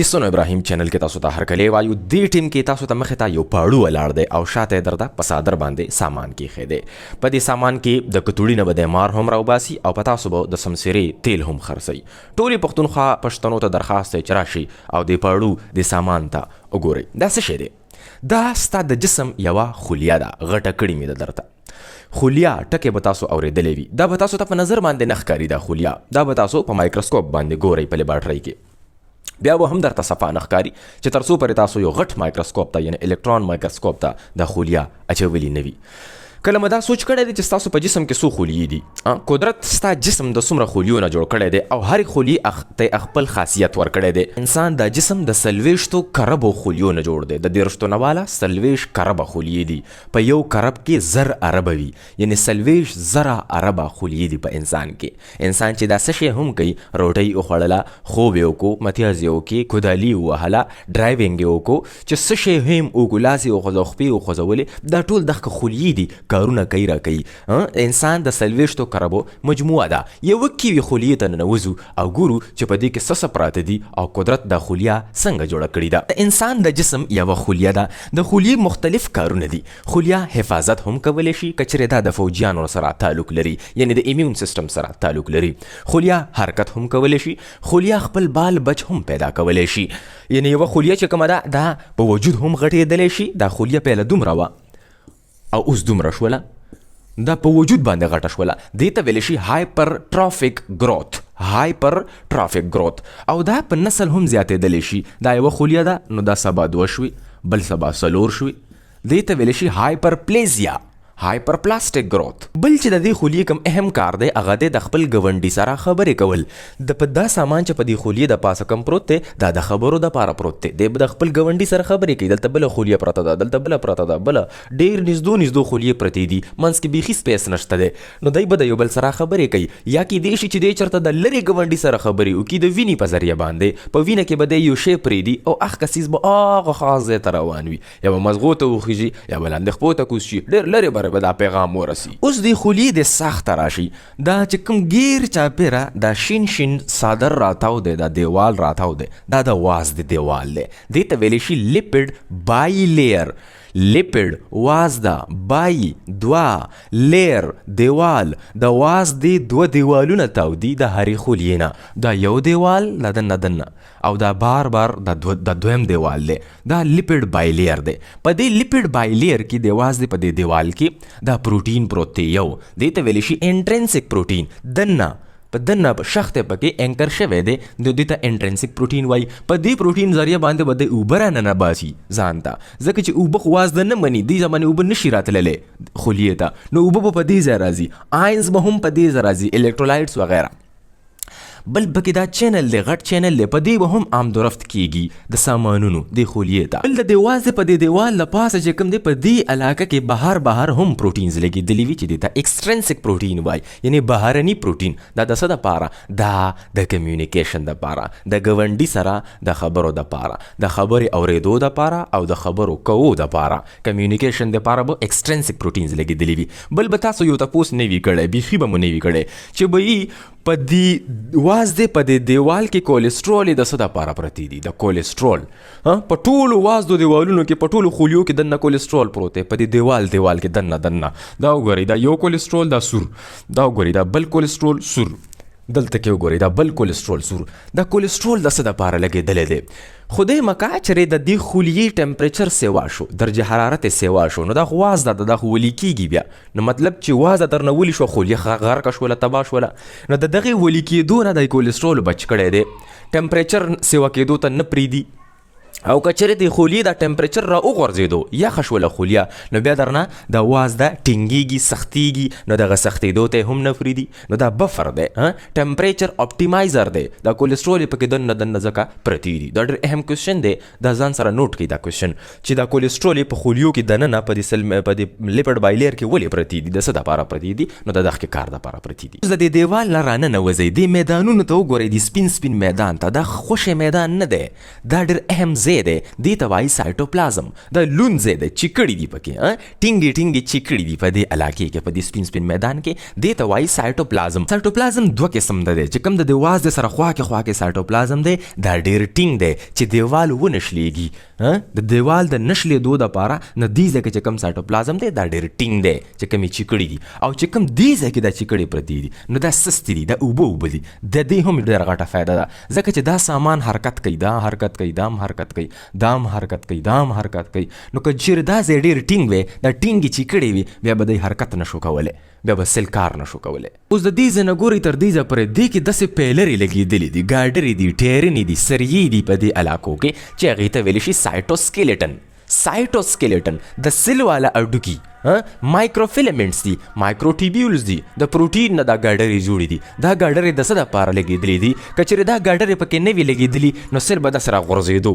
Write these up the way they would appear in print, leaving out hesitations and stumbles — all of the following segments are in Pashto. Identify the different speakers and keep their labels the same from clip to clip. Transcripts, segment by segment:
Speaker 1: سونو ابراهیم چینل کې تاسو ته هرکلی وایو. دې ټیم کې تاسو ته مخې ته یو پاړو ولاړ دی او شاته درته په څادر باندې سامان کېښی دی. په دې سامان کې د کتوړي نه به د مار هم راوباسي او په تاسو به د سمسرې تیل هم خرڅوي. ټولې پښتونخوا پښتنو ته درخواست دی چې راشي او د پاړو د سامان ته وګورئ. دا څه شی دی؟ دا ستا د جسم یوه خلیه ده، غټه کړې مې ده درته. خلیه ټکې به تاسو اورېدلی وي. دا به تاسو ته په نظر باندې نه ښکاري. دا خلیه دا به تاسو په مایکروسکوپ باندې ګورئ په لیبارټرۍ کې. بیا به هم درته صفا نه ښکاري چې تر څو پورې تاسو یو غټ مایکروسکوپ ته یعنې الکترون مایکروسکوپ ته د خلیه اچولي نه وي. کله مې دا سوچ کړی دی چې ستاسو په جسم کې څو خلیې دي. قدرت ستا جسم د څومره خلیو نه جوړ کړی دی او هرې خلیې ته خپل خاصیت ورکړی دی. انسان دا جسم د 40 کربو خلیو نه جوړ دی. د 30 نه والا 40 کربه خلیې دي. په یو کرب کې 1000 اربه وي، یعنې 40,000 اربه خلیې دي په انسان کې. انسان چې دا څه شی هم کوي، روټۍ وخوړله، خوب یې وکړو، متیاز یې وکړي، کودالي ووهله، ډرایوینګ یې وکړو، چې څه شی هم وکړو، لاس یې وخوځو، خپې یې وخوځولې، دا ټول دغه خلیې دي، کارونه کوي را کوي. انسان د 40 کربو مجموعه ده. یوه کیوي خلیې ته ننوځو او ګورو چې په دې کې څه پراته دي او قدرت دا خلیه څنګه جوړه کړې ده. د انسان د جسم یوه خلیه ده. د خلیې مختلف کارونه دي. خلیه حفاظت هم کولی شي که چیرې دا د فوجیانو سره تعلق لري، یعنې د ایمیون سیستم سره تعلق لري. خلیه حرکت هم کولی شي. خلیه خپل بال بچ هم پیدا کولی شي. یعنې یوه خلیه چې کومه ده دا په وجود هم غټېدلی شي. دا خلیه پیله دومره وه او اوس دومره شوله، دا په وجود باندې غټه شوله. دې ته ویلی شي هایپرټرافیک گروث. هایپرټرافیک گروث او دا په نسل هم زیاتېدلی شي. دا یوه خلیه ده، نو دا سبا 2 شوي، بل سبا 4 شوي. دې ته ویلی شي هایپرپلیزیا، هایپرپلاسټیک گروث. بل چې د دې خلیې کوم اهم کار دی هغه دی د خپل ګاونډي سره خبرې کول. د په دا سامان چې په دې خلیې د پاسه کوم پروت دی دا د خبرو دپاره پروت دی. دی به د خپل ګاونډي سره خبرې کوي. دلته بله خلیه پرته ده، دلته بله پرته ده، بله ډېر نږدو خلیې پرتې دي، منځ کې بیخي سپیس نشته دی. نو دی به د یو بل سره خبرې کوي. یا کیدای شي چې دی چېرته د لرې ګاونډي سره خبرې وکړي د وینې په ذریعه باندې. په وینه کې به دی یو شی پرېږدي او هغه کسیز به هغه خاص ځای ته روان وي، یا به مزغو ته وخیږي یا به لاندې خپو ته کوز شي. ډېر لرې بره به دا پیغام اوس د خلیې د ساخته راشي. دا چې کوم ګیر چاپیره دا شین صادر راتاو دی، دا دیوال راتاو دی، دا د واز د دیوال دی. دې ته ویلی شي لیپډ بای لیر. لیپډ واز ده، بای 2 لیر دیوال. د واز دی 2 دیوالونه تاودي د هرې خلیې نه. دا یو دیوال له دننه او دا بار د دویم دیوال دی. دا لیپډ بای لیر دی. په دې لیپډ بای لیر کې د واز دی په دې دیوال کې دا پروټین پروت دی. یو دې ته ویلی شي انټرنسک پروټین. په دننه شخته پکې انکر شوی دی، د دې ته انټرنسک پروټین وایي. په دې پروټین ذریعه باندې به د اوبه راننه باسي ځان ته، ځکه چې اوبه خو واز د نه مني. دې زمانې اوبه نشي راتللی خلیې ته، نو اوبه به په دې ځای راځي، آینز به هم په دې ځای راځي، الکترولایټس وغیره. بل پکې دا چینل دی، غټ چینل دی، په دې به هم آمدورفت کیږي د سامانونو د خلیې ته. بل د دیوال دی، په دې دیوال له پاسه چې کوم دی په دې علاقه کې بهر هم پروټینز لګېدلي وي چې دې ته ایکسټرنسک پروټین وایي، یعنې بهرني پروټین. دا د څه دپاره؟ دا د کمیونیکیشن دپاره، د ګاونډي سره د خبرو دپاره، د خبرې اورېدو دپاره او د خبرو کوو دپاره. کمیونیکیشن دپاره به ایکسټرنسک پروټینز لګېدلي وي. بل به تاسو یو تپوس نه وي کړی، بیخي به مو نه وي کړی چې به په دې واز دی په دې دیوال کې کولیسټرول د څه دپاره پرتې دي؟ د کولیسټرول. په ټولو واز د دیوالونو کې په ټولو خلیو کې دننه کولیسټرول پروت دی. په دې دیوال کې دننه دا وګورئ، دا یو کولیسټرول، دا سور، دا وګورئ، دا بل کولیسټرول سور، دلته کې وګورئ دا بل کولیسټرول سور. دا کولیسټرول د څه دپاره لګېدلی دی؟ خدای مکا چرې د دې خلیې ټمپریچر سیوا شو، درجه حرارت سیوا شو، نو دا خو واز ده، دا خو ولی کېږي بیا. نو مطلب چې واز درنه ولی شو، خلیه غرقه شوله، تباه شوله، نو د دغې ولی کېدو نه د کولیسټرول بچ کړی دی. ټمپریچر سیوا کېدو ته نه پرېږدي. او که چېرې د خلیې دا ټمپریچر را وغورځېدو، یخه شوله خلیه، نو بیا درنه د واز ده ټینګېږي، سختېږي، نو دغه سختېدو ته هم نه پرېږدي. نو دا بفر دی، ټمپریچر اپټیمایزر دی. دا کولیسټرول یې پکې دننه ځکه پرتې دي. دا ډېر اهم کوېشن دی، دا ځان سره نوټ کړئ دا کوېشن چې دا کولیسټرول یې په خلیو کې دننه په دې لیپډ بایلیر کې ولې پرتې دي، د څه دپاره پرتې دي؟ نو د دغه کار دپاره پرتې دي. د دې دیوال نه راننوځئ، دې میدانونو ته وګورئ، د سپین میدان ته. دا خوشې میدان نه دی، دا ډېر اهم ځای دی دې ته وایي سایټوپلازم. دا لوند ځای دی، چیکړي دي پکې، ټینګې ټینګې چیکړي دي په دې علاقې کې، په دې سپین سپین میدان کې، دې ته وایي سایټوپلازم. سایټوپلازم دوه قسم ده دی، چې کوم د دیواز د سره خوا کې سایټوپلازم دی دا ډېر ټینګ دی چې دیوال ونښلېږي. د دیوال د نښلېدو دپاره نه دې ځای کې چې کوم سایټوپلازم دی دا ډېر ټینګ دی چې کومې چیکړي دي، او چې کوم دې ځای کې دا چیکړې پرتې دي نو دا سستې دي، دا اوبه دي. د دې هم ډېره غټه فایده ده ځکه چې دا سامان حرکت کوي، دا حرکت کوي، دا هم حرکت کوي، دا هم حرکت کوي، دا هم حرکت کوي. نو که چیرې دا ځای ډېر ټینګ وي، دا ټینګې چیکړې وي، بیا به دی حرکت نشو کولی، بیا به سل کار نشو کولی. اوس د دې ځای نه ګورئ تر دې ځای پورې دې کې داسې پیلرې لګېدلې دي، ګاډرې دي، ټیرنې دي، سریې دي په دې علاقو کې چې هغې ته ویلی شي سایټوسکیلیټن. سایټوسکیلیټن د سل والا اډوکي، مایکروفیلمنټس دي، مایکروټیبیولز دي، د پروټین نه دا ګاډرې جوړې دي. دا ګاډرې د څه دپاره لګېدلې دي؟ که چېرې دا ګاډرې پکې نه وي لګېدلي نو سل به داسې راغورځېدو،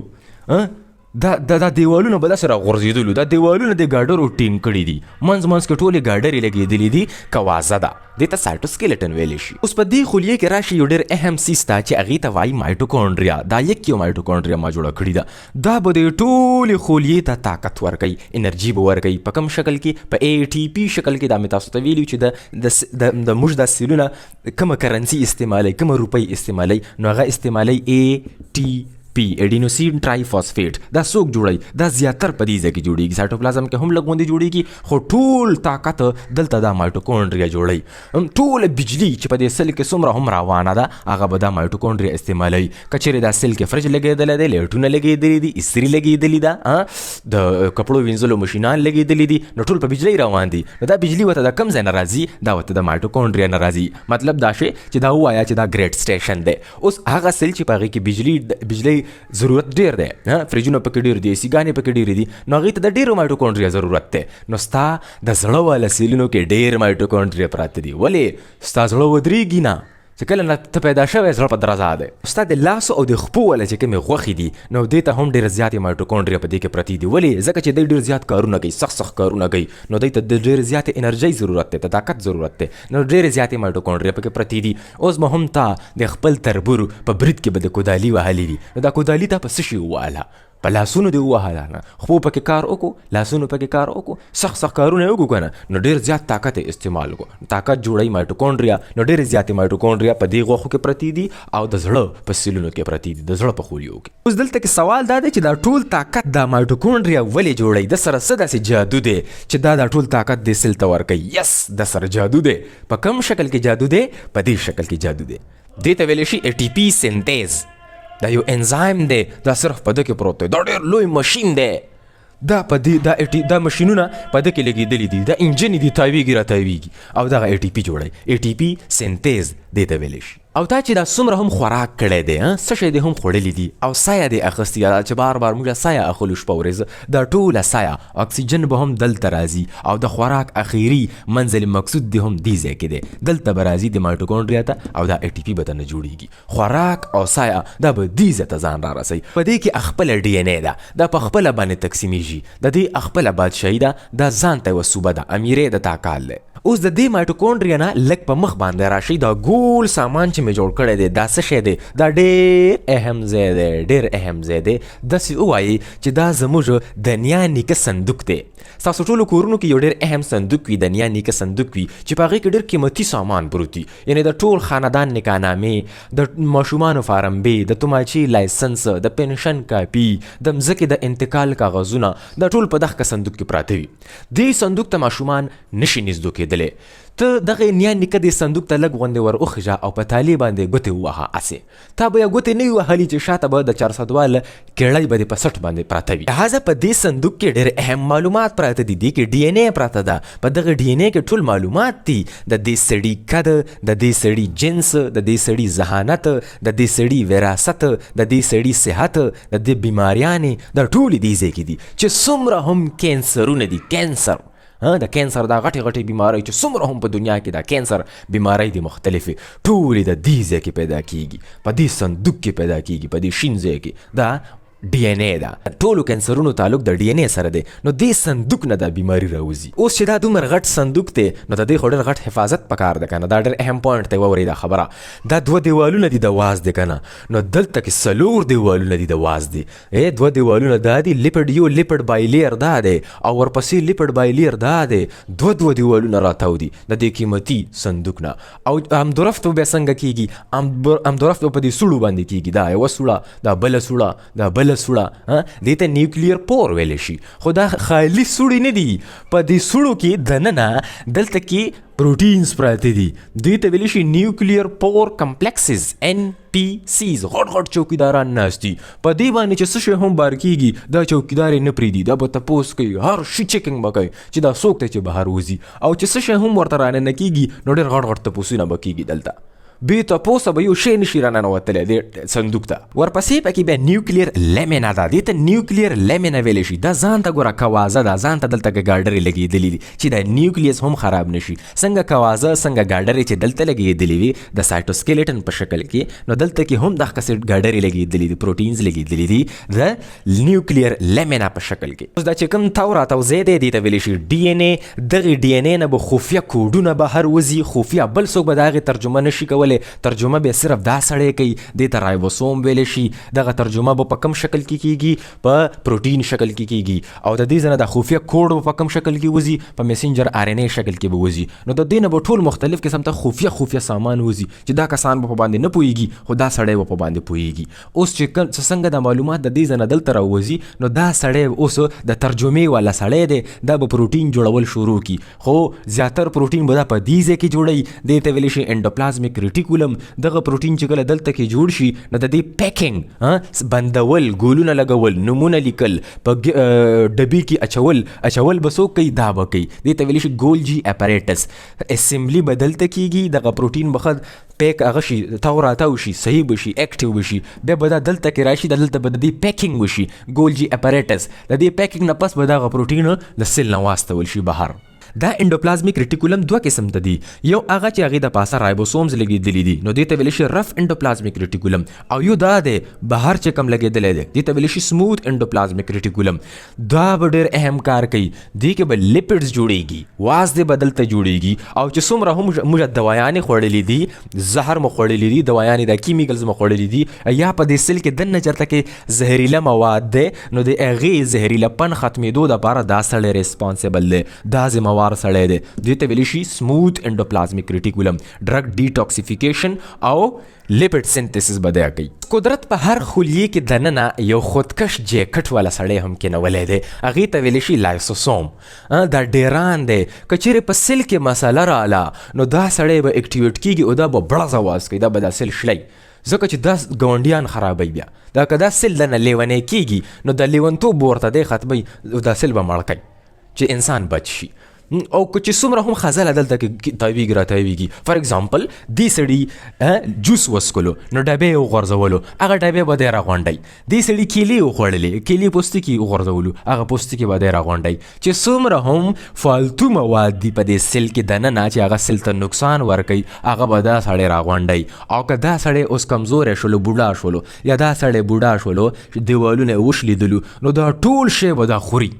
Speaker 1: دا دیوالونه به داسې راغورځېدلو. دا دیوالونه د ګاډرو ټینګ کړي دي، منځ منځ کې ټولې ګاډرې لګېدلې دي، کوازه ده، دې ته سایټوسکیلیټن ویلی شي. اوس په دې خلیې کې راشي یو ډېر اهم څیز ته چې هغې ته وایي مایټوکونډریا. دا یو مایټوکونډریا ما جوړه کړې ده. دا به د ټولې خلیې ته طاقت ورکوي، انرژي به ورکوي. په کوم شکل کې؟ په ATP شکل کې. دا مې تاسو ته ویلي چې د موږ دا سیلونه کومه کرنسي استعمالوي، کومه روپۍ استعمالوي، نو هغه استعمالوي ATP، اډینوسین ټرای فاسفیټ. دا څوک جوړوي؟ دا زیاتر په دې ځای کې جوړېږي. سایټوپلازم کې هم لږ غوندې جوړېږي، خو ټول طاقت دلته دا مایټوکونډریا جوړوي. ټوله بجلي چې په دې سل کې څومره هم روانه ده هغه به دا مایټوکونډریا استعمالوي. که چېرې دا سل کې فرج لګېدلی دی، لیټونه لګېدلي دي، استري لګېدلي ده، د کپړو وینځلو مشینان لګېدلي دي، نو ټول په بجلۍ روان دي. نو دا بجلي ورته د کوم ځای نه راځي؟ دا ورته د مایټوکونډریا نه راځي. مطلب دا شی چې دا ووایه چې دا ګریډ سټیشن دی. اوس هغه سل چې په هغې کې بجلۍ ضرورت ډېر دی، فریجونه پکې ډېر دي، سیګانې پکې ډېرې دي، نو هغې ته د ډېرو مایټوکونډریا ضرورت دی. نو ستا د زړه والا سیلونو کې ډېر مایټوکونډریا پراته دي. ولې؟ ستا زړه ودرېږي نه، چې کله نه ته پیدا شوی زړه په درزا دی. ستا د لاسو او د خپو والا چې کومې غوښې دي نو دې ته هم ډېرې زیاتې مایټوکونډریا په دې کې پرتې دي. ولې؟ ځکه چې دی ډېر زیات کارونه کوي، سخت کارونه کوي، نو دی ته د ډېرې زیاتې انرژۍ ضرورت دی، د طاقت ضرورت دی، نو ډېرې زیاتې مایټوکونډریا پکې پرتې دي. اوس به هم تا د خپل تربور په برید کې به د کودالي وهلي وي، نو دا کودالي ته په څه شي ووهله؟ په لاسونو دې ووهله، نه خپو پکې کار وکړو، لاسونو پکې کار وکړو، سخت کارونه یې وکړو که نه، نو ډېر زیات طاقت یې استعمال وکړو. طاقت جوړوي مایټوکونډریا، نو ډېرې زیاتې مایټوکونډریا په دې غوښو کې پرتې دي او د زړه په سیلونو کې پرتې دي، د زړه په خولیو کې. اوس دلته کې سوال دا دی چې دا ټول طاقت دا مایټوکونډریا ولې جوړوي؟ د سره څه داسې جادو دی چې دا ټول طاقت دې سل ته ورکوي؟ یس، د سره جادو دی. په کوم شکل کې جادو دی؟ په دې شکل کې جادو دی. دې ته ویلی شي ATP سینتیز. دا یو انزایم دی، دا صرف په ده کې پروت دی، دا ډېر لوی مشین دی. دا مشینونه په ده کې لګېدلي دي، دا انجن دي، تاویږي راتاویږي او دغه ATP جوړوي. ATP سینتیز دې ته ویلی شي. او دا چې دا څومره هم خوراک کړی دی، څه شی دې هم خوړلي دي او سایه دې اخیستې ده چې بار موږ سایه اخلو شپه ورځ، دا ټوله سایه اکسیجن به هم دلته راځي او د خوراک اخیري منزل مقصود دې هم دې ځای کې دی، دلته به راځي د مایټوکونډریا ته او دا ATP به ته نه جوړېږي. خوراک او سایه دا به دې ځای ته ځان را رسوي. په دې کې خپله DNA ده، دا په خپله باندې تقسیمیږي، د دې خپله بادشاهي ده، دا ځان ته یوه صوبه ده، امیرې د تاکال دی. اوس د دې مایټوکونډریا نه لږ په مخ باندې راشي. دا ګول سامان چې مې جوړ کړی دی دا څه شی دی؟ دا ډېر اهم ځای دی، ډېر اهم ځای دی. داسې ووایي چې دا زموږ د نیا نیکه صندوق دی. ستاسو ټولو کورونو کې یو ډېر اهم صندوق وي، د نیا نیکه صندوق وي چې په هغې کې ډېر قیمتي سامان پروت وي، یعنې د ټول خاندان نکاحنامې، د ماشومانو فارمبې، د توماچې لایسنس، د پنشن کاپي، د مځکې د انتقال کاغذونه، دا ټول په دغه صندوق کې پراته وي. دې صندوق ته ماشومان نشي نږدې کېدلی. ته دغه نیا نیکه دې صندوق ته لږ غوندې ور وخېږه او په تالې باندې ګوتې ووهه. هسې تا به یې ګوتې نه وي وهلي چې شاته به د 400 واله کیړۍ به دې په سټ باندې پراته وي. لهذا په دې صندوق کې ډېر اهم معلومات پراته دي. دې کې DNA پراته ده، په دغه DNA کې ټول معلومات دي، د دې سړي قد، د دې سړي جنس، د دې سړي ذهانت، د دې سړي وراثت، د دې سړي صحت، د دې بیماریانې، دا ټولې دې ځای کې دي چې څومره هم کینسرونه دي، کینسر د کینسر دا غټې بیماری چې څومره هم په دنیا کې دا کینسر بیماری دي مختلفې، ټولې د دې ځای کې پیدا کیږي، په دې صندوق کې پیدا کیږي، په دې شین ځای کې. دا ډي ان اے ده. ټولو کینسرونو تعلق د ډي ان اے سره دی. نو دې صندوق نه دا بیماری راوځي. اوس چې دا دومره غټ صندوق دی نو د دې خو ډېر غټ حفاظت پکار ده کنه. دا ډېر اهم پوینټ دی. واورئ دا خبره، دا 2 دیوالونه دي د واز دی کنه. نو دلته کې 4 دیوالونه دي د واز دی. 2 دیوالونه دا دي، لیپډ یو لیپډ بایلیر دا دی او ورپسې لیپډ بایلیر دا دی. 2 دیوالونه راتاو دي د دې قیمتي صندوق نه. او همدرفت به څنګه کیږي؟ همدرفت په دې سوړو باندې کیږي. دا یو سوړه، دا بل سوړه، دا بل سوړه. دې ته نیوکلیر پور ویل شي. خو دا خالی سوړي نه دي. په دې سوړو کې دننه دلته کې پروټینز پراته دي. دوی ته ویل شي نیوکلیر پور کمپلیکسز، NPCs. غټ چوکیداران ناست دي. په دې باندې چې څه شی هم بار کیږي دا چوکیدار نه پرېږدي. دا به تپوس کوي، هر شي چیکنګ به کوي چې دا څوک دی چې بهر وځي. او چې څه شی هم ورته راننه کیږي نو ډېر غټ تپوسونه به کیږي. دلته بې تپوسه به یو شی نشي راننوتلی دې صندوق ته. ورپسې پکې بیا نیوکلیر لیمینه ده. دې ته نیوکلیر لیمینه ویلی شي. دا ځان ته ګوره کوازه ده. ځان ته دلته ګاډرې لګېدلي دي چې دا نیوکلیس هم خراب نشي. څنګه کوازه څنګه ګاډرې چې دلته لګېدلې وي د سایټوسکیلیټن په شکل کې، نو دلته کې هم دغسې ګاډرې لګېدلې دي، پروټینز لګېدلي دي د نیوکلیر لیمینه په شکل کې. اوس دا چې کوم تاو راتاوځی دی دې ته ویلی شي ډي ان اے. دغې ډي ان اے نه به خفیه کوډونه بهر وځي. خفیه بل څوک به د هغې ترجمه نشي کولی. ترجمه به صرف دا سړی کوي. دې ته رایبوسوم ویلی شي. دغه ترجمه به په کوم شکل کې کیږي؟ په پروټین شکل کې کیږي. او د دې ځنه د خفیه کوډ به په کوم شکل کې وځي؟ په میسنجر RNA شکل کې به وځي. نو د دې نه به ټول مختلف قسم ته خفیه سامان وځي چې دا کسان به په باندې نه پوهېږي، خو دا سړی به په باندې پوهېږي. اوس چې څنګه د معلومات د دې ځنه دلته راوځي نو دا سړی اوس د ترجمې والا سړی دی. دا به پروټین جوړول شروع کی. خو زیاتر پروټین به دا په دې ځای کې جوړوي. دې ته ویلی شي انډوپلازمیک ریټیکولم. دغه پروټین چې کله دلته کې جوړ شي نو د دې پیکینګ بندول، ګولونه لګول، نومونه لیکل، په ډبي کې اچول به څوک کوي؟ دا به کوي. دې ته ویلی شي ګولجي اپریټس. اسمبلی به دلته کیږي. دغه پروټین به پیک هغه شي، تاو راتاو شي، صحیح به شي، ایکټیو به شي. بیا به دا دلته کې راشي، دلته به د دې پیکینګ وشي، ګولجي اپریټس. د دې پیکینګ نه پس به دغه پروټین د سیل نه واستول شي بهر. دا انډوپلازمیک ریټیکولم 2 قسم ته دي. یو هغه چې هغې د پاسه رایبوسومز لګېدلي دي نو دې ته ویلی شي رف انډوپلازمیک ریټیکولم. او یو دا دی بهر چې کوم لګېدلی دی دې ته ویلی شي سموث انډوپلازمیک ریټیکولم. دا به ډېر اهم کار کوي. دې کې به لیپډز جوړېږي، واز دې به دلته جوړېږي. او چې څومره هم موږ دوایانې خوړلي دي، زهر مو خوړلي دي، دوایانې د کیمیکلز مو خوړلي دي، یا په دې سیل کې دننه چېرته کې زهریله مواد دی نو د هغې زهریلهپن ختمېدو دپاره دا سړی ریسپانسیبل دی. دا ذمه سړی دی. دې ته ویلی شي سموث انډوپلازمیک ریټیکولم. ډرګ ډیټاکسیفیکیشن او لیپډ سینتھیسس به دی کوي. قدرت په هر خلیې کې دننه یو خودکش جیکټ والا سړی هم کېنولی دی. هغې ته ویلی شي لایسوسوم. دا ډیران دی. که چیرې په سیل کې مسله راله نو دا سړی به اکټیویټ کیږي او دا به بړز اواز کوي. دا به دا سیل شلی ځکه چې دا ګاونډیان خرابوي. بیا دا که دا سیل دنه لیونی کیږي نو د لیونتوب ورته دی ختموي. دا سیل به مړ کوي چې انسان بچ شي. او که چې څومره هم خزله دلته کې تاویږي راتاویږي. فار ایگزامپل دې سړي جوس وڅکلو نو ډبې یې وغورځولو، هغه ډبې به دی راغونډی. دې سړي کیلې وخوړلې، کیلې پوستکي وغورځولو، هغه پوستکي به دی راغونډی. چې څومره هم فالتو مواد دي په دې سیل کې دننه چې هغه سیل ته نقصان ورکوي هغه به دا سړی راغونډی. او که دا سړی اوس کمزوری شولو، بوډا شولو، یا دا سړی بوډا شولو، دیوالونه یې وشلیدلو نو دا ټول شی به دا خوري.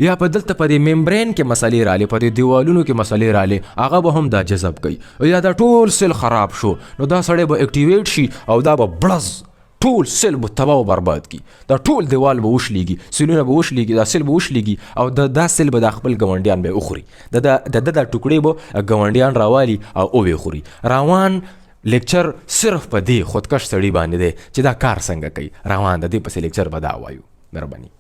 Speaker 1: یا په دلته په دې ممبرین کې مسلې رالې، په دې دیوالونو کې مسلې رالې، هغه به هم دا جذب کوي. یا دا ټول سیل خراب شو نو دا سړی به اکټیویټ شي او دا به بړز ټول سیل به تباه و برباد کی. دا ټول دیوال به وشلیږي، سیلونه به وشلیږي، دا سیل به وشلیږي او دا سیل به د خپل ګاونډیان به وخوري. د ټوکړې به ګاونډیان راوالي او وبې خوري. روان لیکچر صرف په دې خودکش سړي باندې دی چې دا کار څنګه کوي. روان د دې پسې لیکچر به دا وایو. مهرباني.